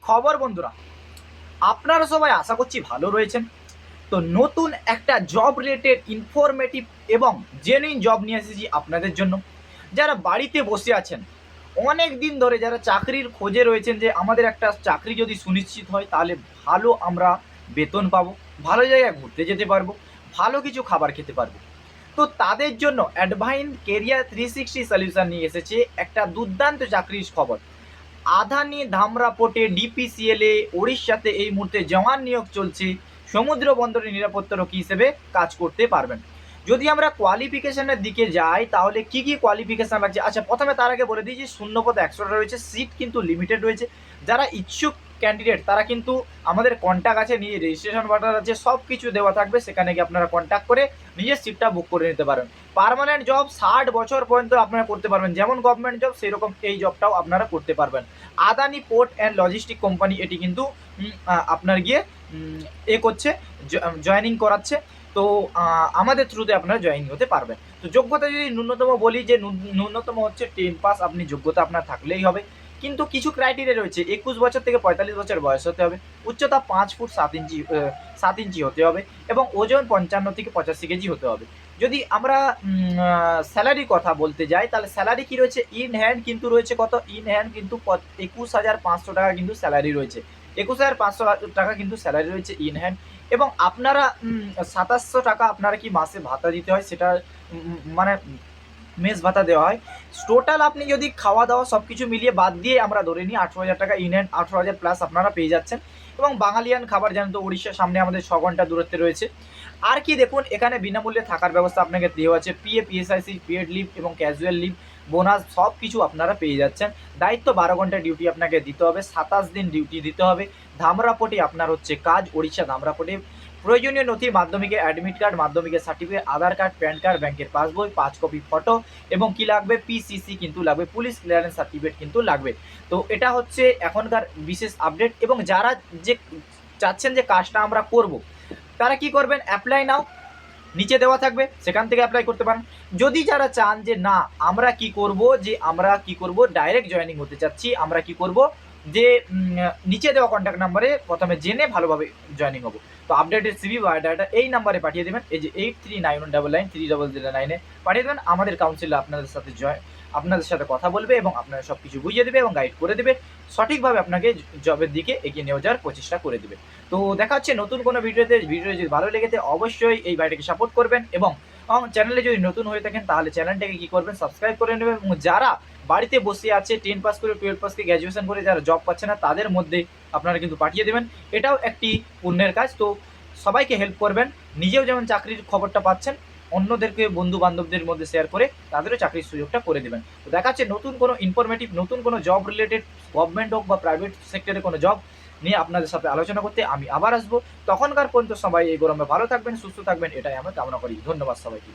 খবর বন্ধুরা? আপনারা সবাই আশা করছি ভালো রয়েছেন। তো নতুন একটা জব রিলেটেড ইনফরমেটিভ এবং জেনুইন জব নিয়ে এসেছি আপনাদের জন্য। যারা বাড়িতে বসে আছেন, অনেক দিন ধরে যারা চাকরির খোঁজে রয়েছেন যে আমাদের একটা চাকরি যদি সুনিশ্চিত হয় তাহলে ভালো আমরা বেতন পাবো, ভালো জায়গায় ঘুরতে যেতে পারবো, ভালো কিছু খাবার খেতে পারবো। তো তাদের জন্য অ্যাডভাইন কেরিয়ার 360 সলিউশন নিয়ে এসেছে একটা দুর্দান্ত চাকরির খবর। আদানি ধামরা পোর্টে ডিপিসিএলে ওড়িশাতে এই মুহূর্তে জওয়ান নিয়োগ চলছে। সমুদ্র বন্দরের নিরাপত্তারক্ষী হিসেবে কাজ করতে পারবেন। যদি আমরা কোয়ালিফিকেশনের দিকে যাই তাহলে কি কি কোয়ালিফিকেশন লাগছে, আচ্ছা প্রথমে তার আগে বলে দিই যে শূন্যপদ 100টা রয়েছে, সিট কিন্তু লিমিটেড রয়েছে। যারা ইচ্ছুক ক্যান্ডিডেট তারা কিন্তু আমাদের কন্ট্যাক্ট আছে, নিয়ে রেজিস্ট্রেশন বাটন আছে, সব কিছু দেওয়া থাকবে, সেখানে গিয়ে আপনারা কন্ট্যাক্ট করে নিজের সিটটা বুক করে নিতে পারেন। পার্মানেন্ট জব 60 বছর পর্যন্ত আপনারা করতে পারবেন, যেমন গভর্নমেন্ট জব সেরকম এই জবটাও আপনারা করতে পারবেন। Adani port and logistic company এটি কিন্তু আপনার গিয়ে করছে, জয়েনিং করাচ্ছে। তো আমাদের থ্রুতে আপনারা জয়েনিং হতে পারবেন। তো যোগ্যতা যদি ন্যূনতম বলি, যে ন্যূনতম হচ্ছে 10 পাস, আপনি যোগ্যতা আপনার থাকলেই হবে। কিন্তু কিছু ক্রাইটেরিয়া রয়েছে, 21 বছর থেকে 45 বছর বয়স হতে হবে, উচ্চতা 5 ফুট 7 ইঞ্চি হতে হবে এবং ওজন 55 থেকে 85 কেজি হতে হবে। যদি আমরা স্যালারির কথা বলতে যাই তাহলে স্যালারি কি রয়েছে, ইন হ্যান্ড কিন্তু রয়েছে কত, ইন হ্যান্ড কিন্তু 21,500 টাকা কিন্তু স্যালারি রয়েছে, 21,500 টাকা কিন্তু স্যালারি রয়েছে ইন হ্যান্ড। এবং আপনারা 2700 টাকা আপনারা কি মাসে ভাতা দিতে হয়, সেটা মানে মেস ভাতা দেওয়া হয়। টোটাল আপনি যদি খাওয়া দাওয়া সব কিছু মিলিয়ে বাদ দিয়ে আমরা ধরে নিই 18,000 টাকা ইন হ্যান্ড, 18,000 প্লাস আপনারা পেয়ে যাচ্ছেন। এবং বাঙালিয়ান খাবার, জানেন তো উড়িষ্যার সামনে আমাদের 6 ঘন্টা দূরত্বে রয়েছে। আর কি দেখুন, এখানে বিনামূল্যে থাকার ব্যবস্থা আপনাকে দেওয়া আছে, পিএফ, পিএসআইসি, পেড লিভ এবং ক্যাজুয়াল লিভ, বোনাস সব কিছু আপনারা পেয়ে যাচ্ছেন। দায়িত্ব 12 ঘন্টা ডিউটি আপনাকে দিতে হবে, 27 দিন ডিউটি দিতে হবে। ধামরাপোর্টে আপনার হচ্ছে কাজ, ওড়িশা ধামরাপোর্টে। প্রয়োজনীয় নথি, মাধ্যমিকের অ্যাডমিট কার্ড, মাধ্যমিকের সার্টিফিকেট, আধার কার্ড, প্যান কার্ড, ব্যাংকের পাসবই, 5 কপি ফটো এবং কি লাগবে, পিসিসি কিন্তু লাগবে, পুলিশ ক্লিয়ারেন্স সার্টিফিকেট কিন্তু লাগবে। তো এটা হচ্ছে এখনকার বিশেষ আপডেট। এবং যারা যে চাচ্ছেন যে কাজটা আমরা করব, তারা কি করবেন, অ্যাপ্লাই নাও নিচে দেওয়া থাকবে, সেখান থেকে অ্যাপ্লাই করতে পারেন। যদি যারা চান যে না আমরা কি করব ডাইরেক্ট জয়েনিং হতে চাচ্ছি, আমরা কি করব যে নিচে দেওয়া কন্ট্যাক্ট নাম্বারে প্রথমে জেনে ভালোভাবে জয়েনিং হবো, তো আপডেটেড সিভি বায়োডাটা এই নাম্বারে পাঠিয়ে দেবেন, এই যে 8391993009 পাঠিয়ে দেবেন। আমাদের কাউন্সিলর আপনাদের সাথে কথা বলবে এবং আপনারা সব কিছু বুঝিয়ে দেবে এবং গাইড করে দেবে, সঠিকভাবে আপনাকে জবের দিকে এগিয়ে নিয়ে যাওয়ার প্রচেষ্টা করে দেবে। তো দেখা হচ্ছে নতুন কোনো ভিডিওতে। ভিডিও যদি ভালো লেগেছে অবশ্যই এই বাড়িটাকে সাপোর্ট করবেন এবং চ্যানেলে যদি নতুন হয়ে থাকেন তাহলে চ্যানেলটাকে কি করবেন, সাবস্ক্রাইব করে নেবেন। এবং যারা বাড়িতে বসে আছে 10 পাস করে, 12 পাস করে, গ্র্যাজুয়েশন করে যারা জব পাচ্ছে না, তাদের মধ্যে আপনারা কিন্তু পাঠিয়ে দেবেন, এটাও একটি পুণ্যের কাজ। তো সবাইকে হেল্প করবেন, নিজেও যেমন চাকরির খবরটা পাচ্ছেন, অন্যদেরকে বন্ধু বান্ধবদের মধ্যে শেয়ার করে তাদেরও চাকরির সুযোগটা করে দেবেন। তো দেখা যাচ্ছে নতুন কোনো ইনফরমেটিভ, নতুন কোনো জব রিলেটেড, গভর্নমেন্ট হোক বা প্রাইভেট সেক্টরে কোনো জব নিয়ে আপনাদের সাথে আলোচনা করতে আমি আবার আসবো। তখনকার পর্যন্ত সবাই এই গরমে ভালো থাকবেন, সুস্থ থাকবেন, এটাই আমরা কামনা করি। ধন্যবাদ সবাইকে।